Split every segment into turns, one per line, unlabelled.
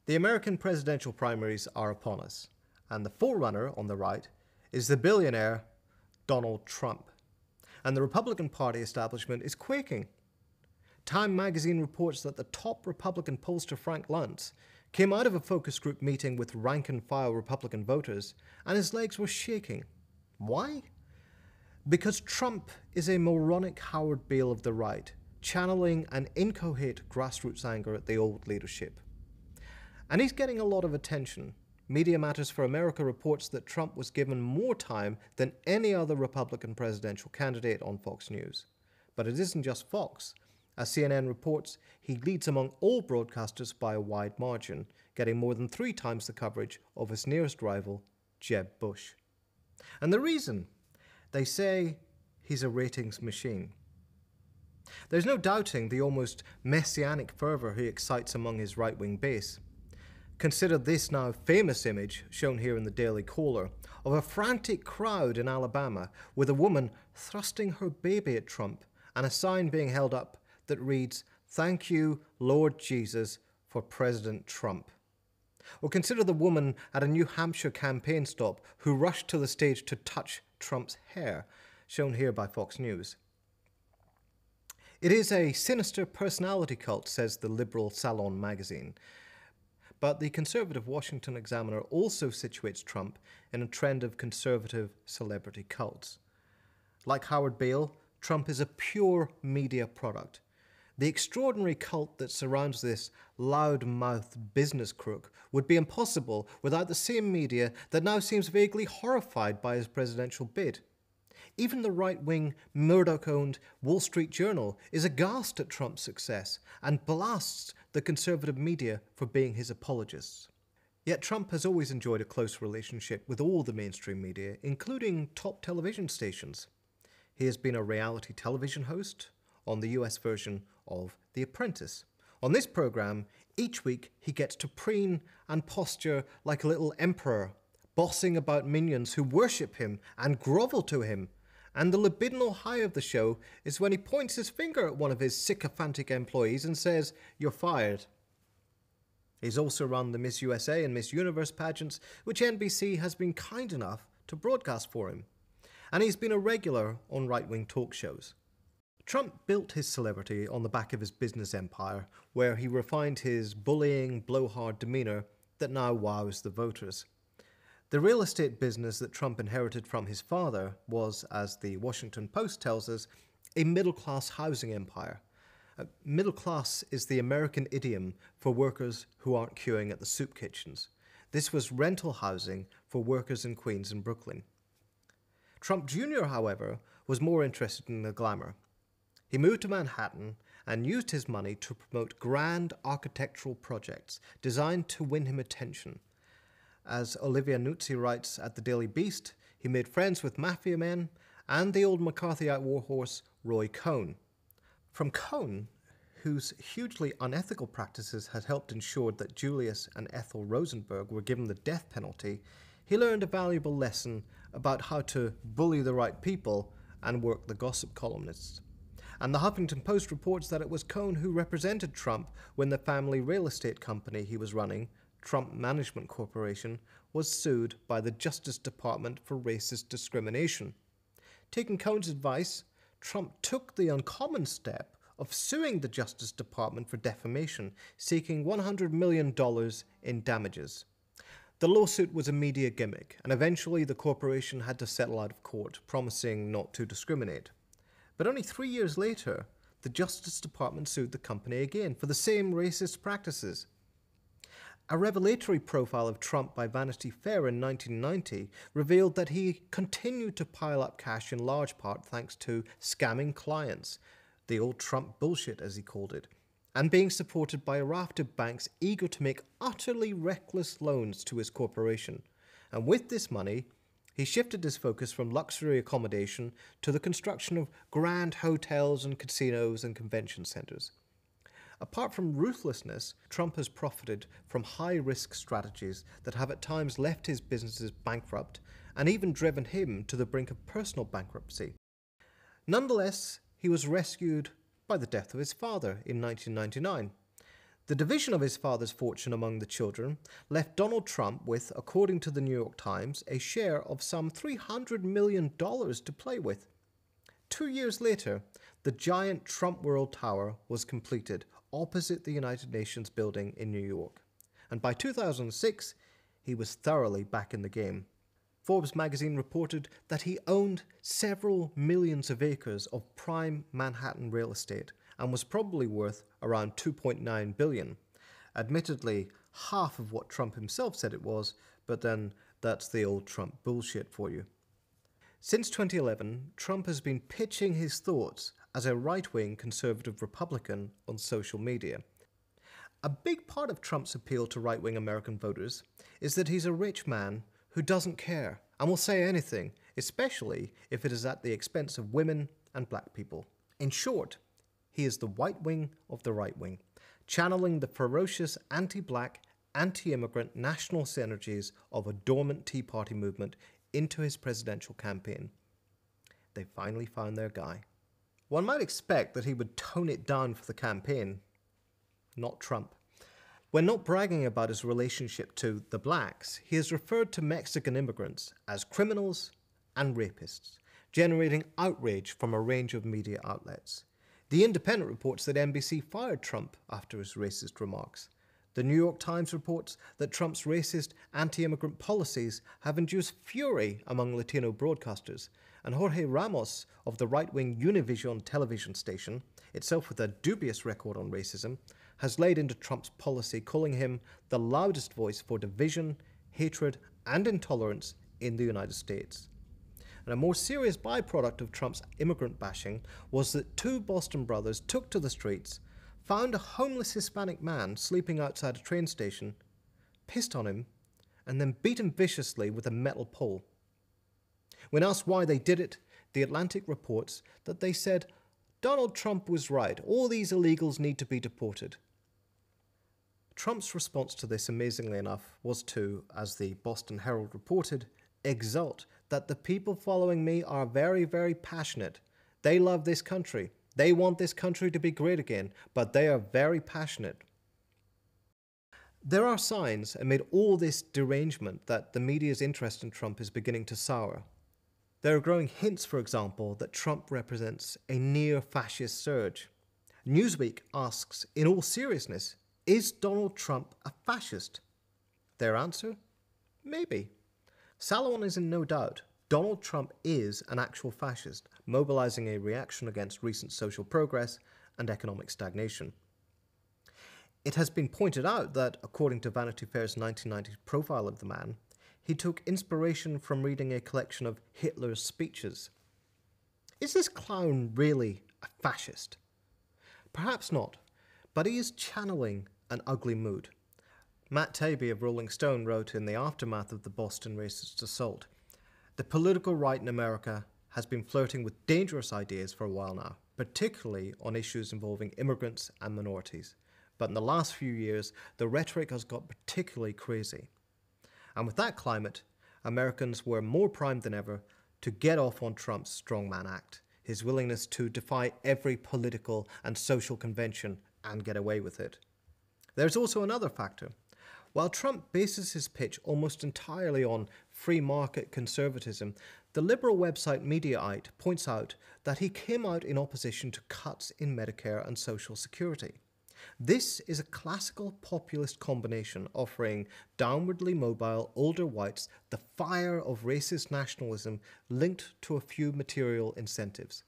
The American presidential primaries are upon us, and the forerunner on the right is the billionaire Donald Trump. And the Republican Party establishment is quaking. Time magazine reports that the top Republican pollster Frank Luntz came out of a focus group meeting with rank-and-file Republican voters, and his legs were shaking. Why? Because Trump is a moronic Howard Beale of the right, channeling an incoherent grassroots anger at the old leadership. And he's getting a lot of attention. Media Matters for America reports that Trump was given more time than any other Republican presidential candidate on Fox News. But it isn't just Fox. As CNN reports, he leads among all broadcasters by a wide margin, getting more than 3 times the coverage of his nearest rival, Jeb Bush. And the reason? They say he's a ratings machine. There's no doubting the almost messianic fervour he excites among his right-wing base. Consider this now famous image, shown here in the Daily Caller, of a frantic crowd in Alabama with a woman thrusting her baby at Trump and a sign being held up that reads, "Thank you, Lord Jesus, for President Trump." Or consider the woman at a New Hampshire campaign stop who rushed to the stage to touch Trump's hair, shown here by Fox News. It is a sinister personality cult, says the liberal Salon magazine. But the conservative Washington Examiner also situates Trump in a trend of conservative celebrity cults. Like Howard Beale, Trump is a pure media product. The extraordinary cult that surrounds this loud-mouthed business crook would be impossible without the same media that now seems vaguely horrified by his presidential bid. Even the right-wing, Murdoch-owned Wall Street Journal is aghast at Trump's success and blasts the conservative media for being his apologists. Yet Trump has always enjoyed a close relationship with all the mainstream media, including top television stations. He has been a reality television host on the US version of The Apprentice. On this program, each week he gets to preen and posture like a little emperor, bossing about minions who worship him and grovel to him. And the libidinal high of the show is when he points his finger at one of his sycophantic employees and says, "You're fired." He's also run the Miss USA and Miss Universe pageants, which NBC has been kind enough to broadcast for him. And he's been a regular on right-wing talk shows. Trump built his celebrity on the back of his business empire, where he refined his bullying, blowhard demeanor that now wows the voters. The real estate business that Trump inherited from his father was, as the Washington Post tells us, a middle-class housing empire. Middle class is the American idiom for workers who aren't queuing at the soup kitchens. This was rental housing for workers in Queens and Brooklyn. Trump Jr., however, was more interested in the glamour. He moved to Manhattan and used his money to promote grand architectural projects designed to win him attention. As Olivia Nuzzi writes at the Daily Beast, he made friends with mafia men and the old McCarthyite warhorse Roy Cohn. From Cohn, whose hugely unethical practices had helped ensure that Julius and Ethel Rosenberg were given the death penalty, he learned a valuable lesson about how to bully the right people and work the gossip columnists. And the Huffington Post reports that it was Cohn who represented Trump when the family real estate company he was running, Trump Management Corporation, was sued by the Justice Department for racist discrimination. Taking Cohn's advice, Trump took the uncommon step of suing the Justice Department for defamation, seeking $100 million in damages. The lawsuit was a media gimmick, and eventually the corporation had to settle out of court, promising not to discriminate. But only 3 years later, the Justice Department sued the company again for the same racist practices. A revelatory profile of Trump by Vanity Fair in 1990 revealed that he continued to pile up cash in large part thanks to scamming clients, the old Trump bullshit as he called it, and being supported by a raft of banks eager to make utterly reckless loans to his corporation. And with this money, he shifted his focus from luxury accommodation to the construction of grand hotels and casinos and convention centers. Apart from ruthlessness, Trump has profited from high-risk strategies that have at times left his businesses bankrupt and even driven him to the brink of personal bankruptcy. Nonetheless, he was rescued by the death of his father in 1999. The division of his father's fortune among the children left Donald Trump with, according to the New York Times, a share of some $300 million to play with. 2 years later, the giant Trump World Tower was completed opposite the United Nations building in New York. And by 2006, he was thoroughly back in the game. Forbes magazine reported that he owned several millions of acres of prime Manhattan real estate and was probably worth around $2.9 billion. Admittedly, half of what Trump himself said it was, but then that's the old Trump bullshit for you. Since 2011, Trump has been pitching his thoughts as a right-wing conservative Republican on social media. A big part of Trump's appeal to right-wing American voters is that he's a rich man who doesn't care and will say anything, especially if it is at the expense of women and black people. In short, he is the white wing of the right wing, channeling the ferocious anti-black, anti-immigrant nationalist energies of a dormant Tea Party movement into his presidential campaign. They finally found their guy. One might expect that he would tone it down for the campaign. Not Trump. When not bragging about his relationship to the blacks, he has referred to Mexican immigrants as criminals and rapists, generating outrage from a range of media outlets. The Independent reports that NBC fired Trump after his racist remarks. The New York Times reports that Trump's racist anti-immigrant policies have induced fury among Latino broadcasters, and Jorge Ramos of the right-wing Univision television station, itself with a dubious record on racism, has laid into Trump's policy, calling him the loudest voice for division, hatred, and intolerance in the United States. And a more serious byproduct of Trump's immigrant bashing was that two Boston brothers took to the streets, found a homeless Hispanic man sleeping outside a train station, pissed on him, and then beat him viciously with a metal pole. When asked why they did it, The Atlantic reports that they said, "Donald Trump was right. All these illegals need to be deported." Trump's response to this, amazingly enough, was to, as the Boston Herald reported, exult that the people following me are very, very passionate. They love this country. They want this country to be great again, but they are very passionate. There are signs amid all this derangement that the media's interest in Trump is beginning to sour. There are growing hints, for example, that Trump represents a near-fascist surge. Newsweek asks, in all seriousness, is Donald Trump a fascist? Their answer? Maybe. Salomon is in no doubt. Donald Trump is an actual fascist, mobilizing a reaction against recent social progress and economic stagnation. It has been pointed out that, according to Vanity Fair's 1990 profile of the man, he took inspiration from reading a collection of Hitler's speeches. Is this clown really a fascist? Perhaps not, but he is channeling an ugly mood. Matt Taibbi of Rolling Stone wrote in the aftermath of the Boston racist assault, "The political right in America has been flirting with dangerous ideas for a while now, particularly on issues involving immigrants and minorities. But in the last few years, the rhetoric has got particularly crazy. And with that climate, Americans were more primed than ever to get off on Trump's strongman act, his willingness to defy every political and social convention and get away with it." There's also another factor. While Trump bases his pitch almost entirely on free market conservatism, the liberal website Mediaite points out that he came out in opposition to cuts in Medicare and Social Security. This is a classical populist combination offering downwardly mobile older whites the fire of racist nationalism linked to a few material incentives.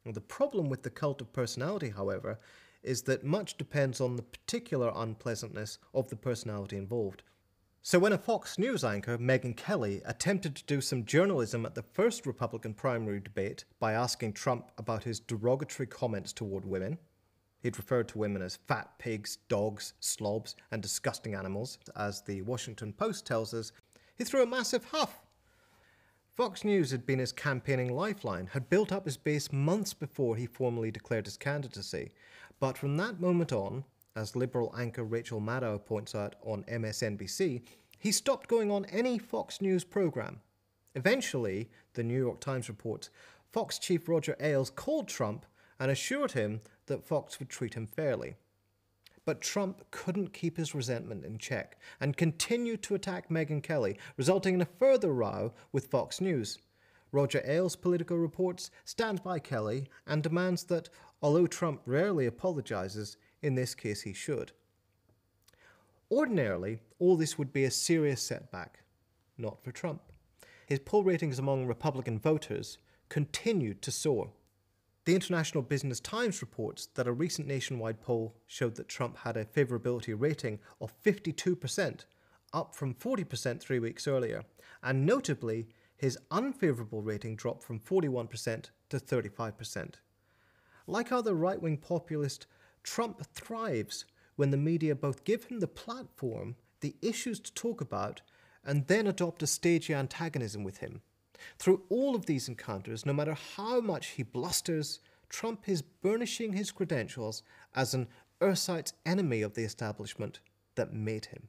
Now, the problem with the cult of personality, however, is that much depends on the particular unpleasantness of the personality involved. So when a Fox News anchor, Megyn Kelly, attempted to do some journalism at the first Republican primary debate by asking Trump about his derogatory comments toward women, he'd referred to women as fat pigs, dogs, slobs, and disgusting animals. As the Washington Post tells us, he threw a massive huff. Fox News had been his campaigning lifeline, had built up his base months before he formally declared his candidacy. But from that moment on, as Liberal anchor Rachel Maddow points out on MSNBC, he stopped going on any Fox News program. Eventually, the New York Times reports, Fox chief Roger Ailes called Trump and assured him that Fox would treat him fairly. But Trump couldn't keep his resentment in check and continued to attack Megyn Kelly, resulting in a further row with Fox News. Roger Ailes, Politico reports, stands by Kelly and demands that, although Trump rarely apologizes, in this case he should. Ordinarily, all this would be a serious setback. Not for Trump. His poll ratings among Republican voters continued to soar. The International Business Times reports that a recent nationwide poll showed that Trump had a favorability rating of 52%, up from 40% 3 weeks earlier, and notably, his unfavorable rating dropped from 41% to 35%. Like other right-wing populists, Trump thrives when the media both give him the platform, the issues to talk about, and then adopt a stagey antagonism with him. Through all of these encounters, no matter how much he blusters, Trump is burnishing his credentials as an Ersatz enemy of the establishment that made him.